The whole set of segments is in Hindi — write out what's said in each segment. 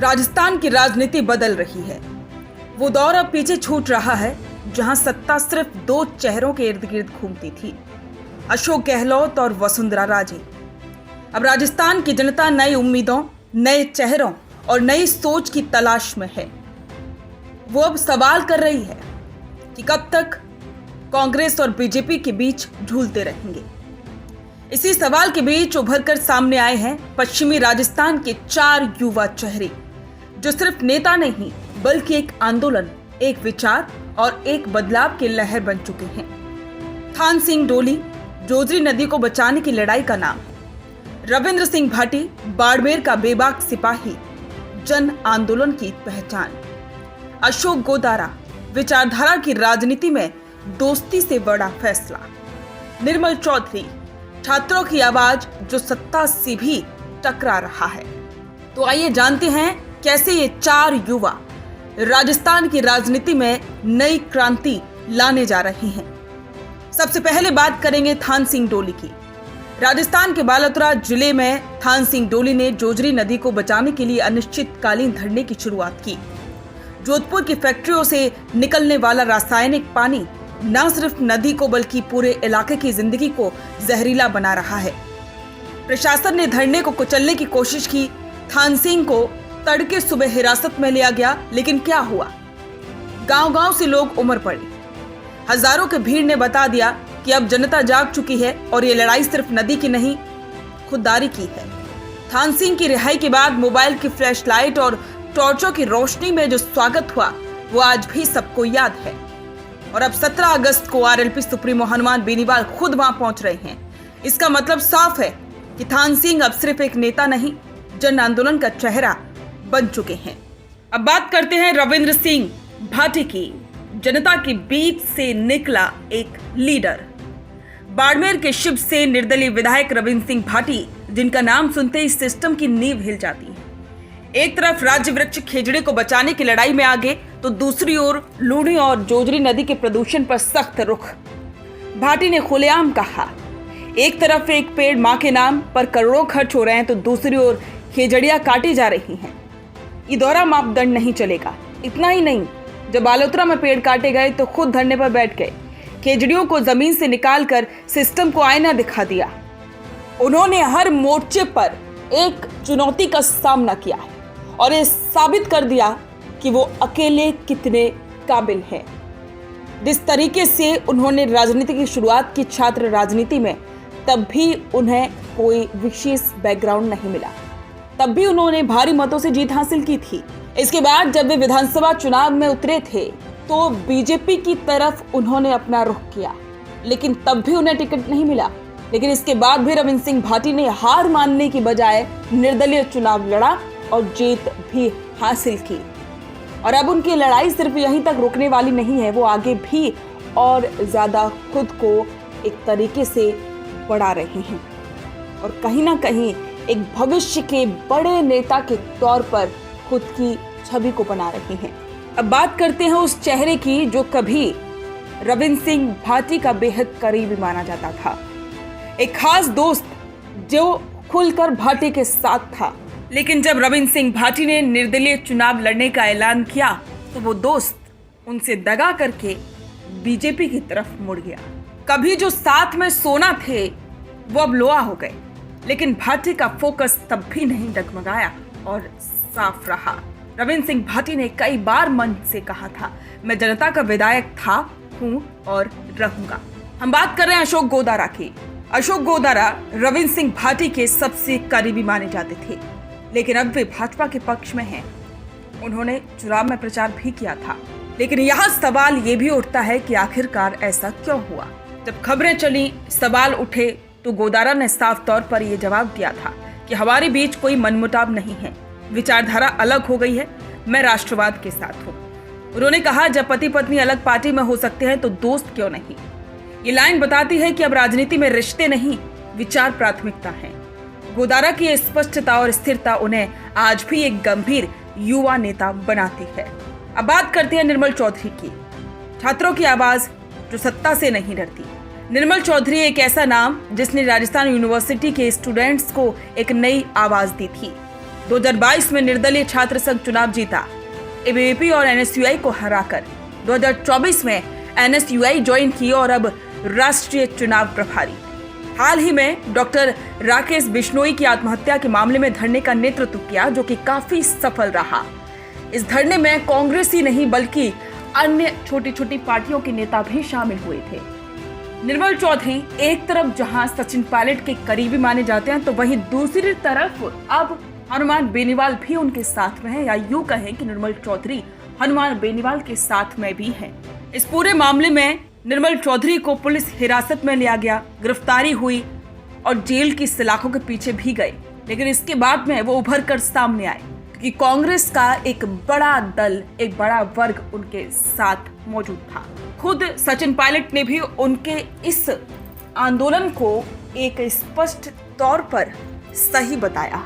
राजस्थान की राजनीति बदल रही है। वो दौर अब पीछे छूट रहा है जहां सत्ता सिर्फ दो चेहरों के इर्द गिर्द घूमती थी, अशोक गहलोत और वसुंधरा राजे। अब राजस्थान की जनता नई उम्मीदों, नए चेहरों और नई सोच की तलाश में है। वो अब सवाल कर रही है कि कब तक कांग्रेस और बीजेपी के बीच झूलते रहेंगे। इसी सवाल के बीच उभर कर सामने आए हैं पश्चिमी राजस्थान के 4 युवा चेहरे, जो सिर्फ नेता नहीं बल्कि एक आंदोलन, एक विचार और एक बदलाव की लहर बन चुके हैं। थान सिंह डोली जोजरी नदी को बचाने की लड़ाई का नाम है। रविंद्र सिंह भाटी बाड़मेर का बेबाक सिपाही, जन आंदोलन की पहचान। अशोक गोदारा विचारधारा की राजनीति में दोस्ती से बड़ा फैसला। निर्मल चौधरी छात्रों की आवाज जो सत्ता से भी टकरा रहा है। तो आइए जानते हैं कैसे ये 4 युवा राजस्थान की राजनीति में नई क्रांति लाने जा रहे हैं। सबसे पहले बात करेंगे थान सिंह डोली की। राजस्थान के बालोतरा जिले में थान सिंह डोली ने जोजरी नदी को बचाने के लिए अनिश्चितकालीन धरने की शुरुआत की। जोधपुर की फैक्ट्रियों से निकलने वाला रासायनिक पानी न सिर्फ नदी को बल्कि पूरे इलाके की जिंदगी को जहरीला बना रहा है। प्रशासन ने धरने को कुचलने की कोशिश की। थान सिंह को तड़के सुबह हिरासत में लिया गया, लेकिन क्या हुआ? गांव-गांव से लोग उमड़ पड़े। हजारों की भीड़ ने बता दिया कि अब जनता जाग चुकी है और ये लड़ाई सिर्फ नदी की नहीं, खुददारी की है। थान सिंह की रिहाई के बाद मोबाइल की फ्लैशलाइट और टॉर्चों की रोशनी में जो स्वागत हुआ वो आज भी सबको याद है। और अब 17 अगस्त को आरएलपी सुप्रीमो हनुमान बेनीवाल खुद वहां पहुंच रहे हैं। इसका मतलब साफ है कि थान सिंह अब सिर्फ एक नेता नहीं, जन आंदोलन का चेहरा बन चुके हैं। अब बात करते हैं रविंद्र सिंह भाटी की। जनता के बीच से निकला एक लीडर। बाड़मेर के शिव से निर्दलीय विधायक रविंद्र सिंह भाटी, जिनका नाम सुनते ही सिस्टम की नींव हिल जाती है। एक तरफ राज्य वृक्ष खेजड़े को बचाने की लड़ाई में आगे, तो दूसरी ओर लूणी और जोजरी नदी के प्रदूषण पर सख्त रुख। भाटी ने खुलेआम कहा, एक तरफ एक पेड़ मां के नाम पर करोड़ों खर्च हो रहे हैं, तो दूसरी ओर खेजड़ियां काटी जा रही हैं। ये दोहरा मापदंड नहीं चलेगा। इतना ही नहीं, जब बालोतरा में पेड़ काटे गए तो खुद धरने पर बैठ गए। खेजड़ियों को जमीन से निकालकर सिस्टम को आईना दिखा दिया। उन्होंने हर मोर्चे पर एक चुनौती का सामना किया है और ये साबित कर दिया कि वो अकेले कितने काबिल हैं। जिस तरीके से उन्होंने राजनीति की शुरुआत की छात्र राजनीति में, तब भी उन्हें कोई विशेष बैकग्राउंड नहीं मिला, तब भी उन्होंने भारी मतों से जीत हासिल की थी। इसके बाद जब वे विधानसभा चुनाव में उतरे थे तो बीजेपी की तरफ उन्होंने अपना रुख किया, लेकिन तब भी उन्हें टिकट नहीं मिला। लेकिन इसके बाद भी रविंद्र सिंह भाटी ने हार मानने की बजाय निर्दलीय चुनाव लड़ा और जीत भी हासिल की। और अब उनकी लड़ाई सिर्फ यहीं तक रुकने वाली नहीं है, वो आगे भी और ज्यादा खुद को एक तरीके से बढ़ा रहे हैं और कहीं ना कहीं एक भविष्य के बड़े नेता के तौर पर खुद की छवि को बना रहे हैं। अब बात करते हैं उस चेहरे की जो कभी रविंद्र सिंह भाटी का बेहद करीबी माना जाता था। एक खास दोस्त जो खुलकर भाटी के साथ था, लेकिन जब रविंद्र सिंह भाटी ने निर्दलीय चुनाव लड़ने का ऐलान किया तो वो दोस्त उनसे दगा करके बीजेपी की तरफ मुड़ गया। कभी जो साथ में सोना थे वो अब लोहा हो गए, लेकिन भाटी का फोकस तब भी नहीं डगमगाया और साफ रहा। रविंद्र सिंह भाटी ने कई बार मन से कहा था, मैं जनता का विधायक था, हूं और रहूंगा। हम बात कर रहे हैं अशोक गोदारा की। अशोक गोदारा रविंद्र सिंह भाटी के सबसे करीबी माने जाते थे, लेकिन अब वे भाजपा के पक्ष में हैं। उन्होंने चुनाव में प्रचार भी किया था, लेकिन यहाँ सवाल ये भी उठता है कि आखिरकार ऐसा क्यों हुआ। जब खबरें चली, सवाल उठे, तो गोदारा ने साफ तौर पर यह जवाब दिया था कि हमारे बीच कोई मनमुटाव नहीं है, विचारधारा अलग हो गई है, मैं राष्ट्रवाद के साथ हूँ। उन्होंने कहा, जब पति पत्नी अलग पार्टी में हो सकते हैं तो दोस्त क्यों नहीं। ये लाइन बताती है कि अब राजनीति में रिश्ते नहीं, विचार प्राथमिकता है। गोदारा की स्पष्टता और स्थिरता उन्हें आज भी एक गंभीर युवा नेता बनाती है। अब बात करते हैं निर्मल चौधरी की। छात्रों की आवाज जो सत्ता से नहीं डरती। निर्मल चौधरी एक ऐसा नाम जिसने राजस्थान यूनिवर्सिटी के स्टूडेंट्स को एक नई आवाज दी थी। 2022 में निर्दलीय छात्र संघ चुनाव जीता। एबीवीपी और एनएसयूआई को हराकर 2024 में एनएसयूआई ज्वाइन की और अब राष्ट्रीय चुनाव प्रभारी। हाल ही में डॉक्टर राकेश बिश्नोई की आत्महत्या के मामले में धरने का नेतृत्व किया, जो कि काफी सफल रहा। इस धरने में कांग्रेस ही नहीं बल्कि अन्य छोटी छोटी पार्टियों के नेता भी शामिल हुए थे। निर्मल चौधरी एक तरफ जहां सचिन पायलट के करीबी माने जाते हैं, तो वहीं दूसरी तरफ अब हनुमान बेनीवाल भी उनके साथ में है, या यूं कहें कि निर्मल चौधरी हनुमान बेनीवाल के साथ में भी है। इस पूरे मामले में निर्मल चौधरी को पुलिस हिरासत में लिया गया, गिरफ्तारी हुई और जेल की सलाखों के पीछे भी गए, लेकिन इसके बाद में वो उभर कर सामने आए कि कांग्रेस का एक बड़ा दल, एक बड़ा वर्ग उनके साथ मौजूद था। खुद सचिन पायलट ने भी उनके इस आंदोलन को एक स्पष्ट तौर पर सही बताया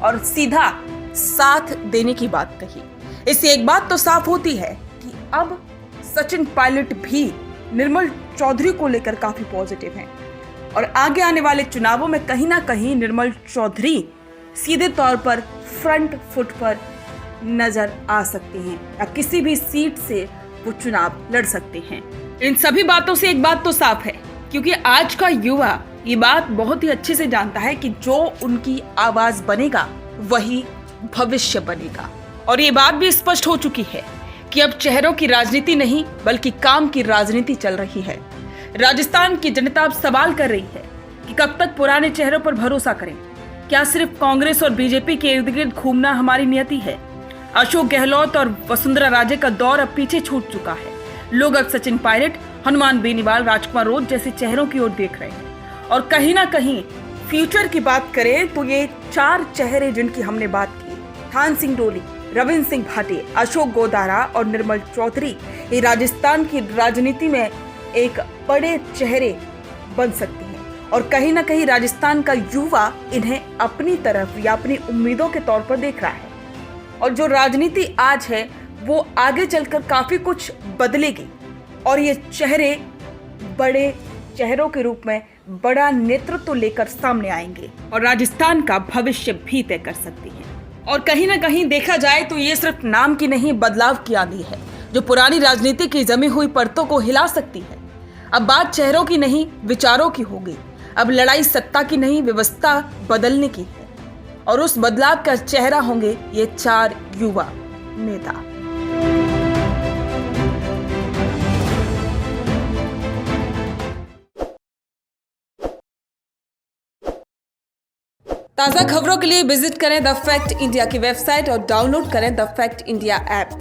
और सीधा साथ देने की बात कही। इससे एक बात तो साफ होती है कि अब सचिन पायलट भी निर्मल चौधरी को लेकर काफी पॉजिटिव हैं और आगे आने वाले चुनावों में कहीं ना कहीं निर्मल चौधरी सीधे तौर पर फ्रंट फुट पर नजर आ सकते हैं या किसी भी सीट से वो चुनाव लड़ सकते हैं। इन सभी बातों से एक बात तो साफ है, क्योंकि आज का युवा ये बात बहुत ही अच्छे से जानता है कि जो उनकी आवाज बनेगा वही भविष्य बनेगा। और ये बात भी स्पष्ट हो चुकी है कि अब चेहरों की राजनीति नहीं बल्कि काम की राजनीति चल रही है। राजस्थान की जनता अब सवाल कर रही है कि कब तक पुराने चेहरों पर भरोसा करें। क्या सिर्फ कांग्रेस और बीजेपी के इर्द गिर्द घूमना हमारी नियति है? अशोक गहलोत और वसुंधरा राजे का दौर अब पीछे छूट चुका है। लोग अब सचिन पायलट, हनुमान बेनीवाल, राजकुमार रोज जैसे चेहरों की ओर देख रहे हैं। और कहीं ना कहीं फ्यूचर की बात करें तो ये 4 चेहरे जिनकी हमने बात की, थान सिंह डोली, रविंद्र सिंह भाटी, अशोक गोदारा और निर्मल चौधरी, ये राजस्थान की राजनीति में एक बड़े चेहरे बन सकते हैं। और कहीं ना कहीं राजस्थान का युवा इन्हें अपनी तरफ या अपनी उम्मीदों के तौर पर देख रहा है। और जो राजनीति आज है वो आगे चलकर काफी कुछ बदलेगी और ये चेहरे बड़े चेहरों के रूप में बड़ा नेतृत्व लेकर सामने आएंगे और राजस्थान का भविष्य भी तय कर सकती है। और कहीं ना कहीं देखा जाए तो ये सिर्फ नाम की नहीं, बदलाव की आंधी है जो पुरानी राजनीति की जमी हुई परतों को हिला सकती है। अब बात चेहरों की नहीं, विचारों की होगी। अब लड़ाई सत्ता की नहीं, व्यवस्था बदलने की है और उस बदलाव का चेहरा होंगे ये 4 युवा नेता। ताज़ा खबरों के लिए विजिट करें द फैक्ट इंडिया की वेबसाइट और डाउनलोड करें द फैक्ट इंडिया ऐप।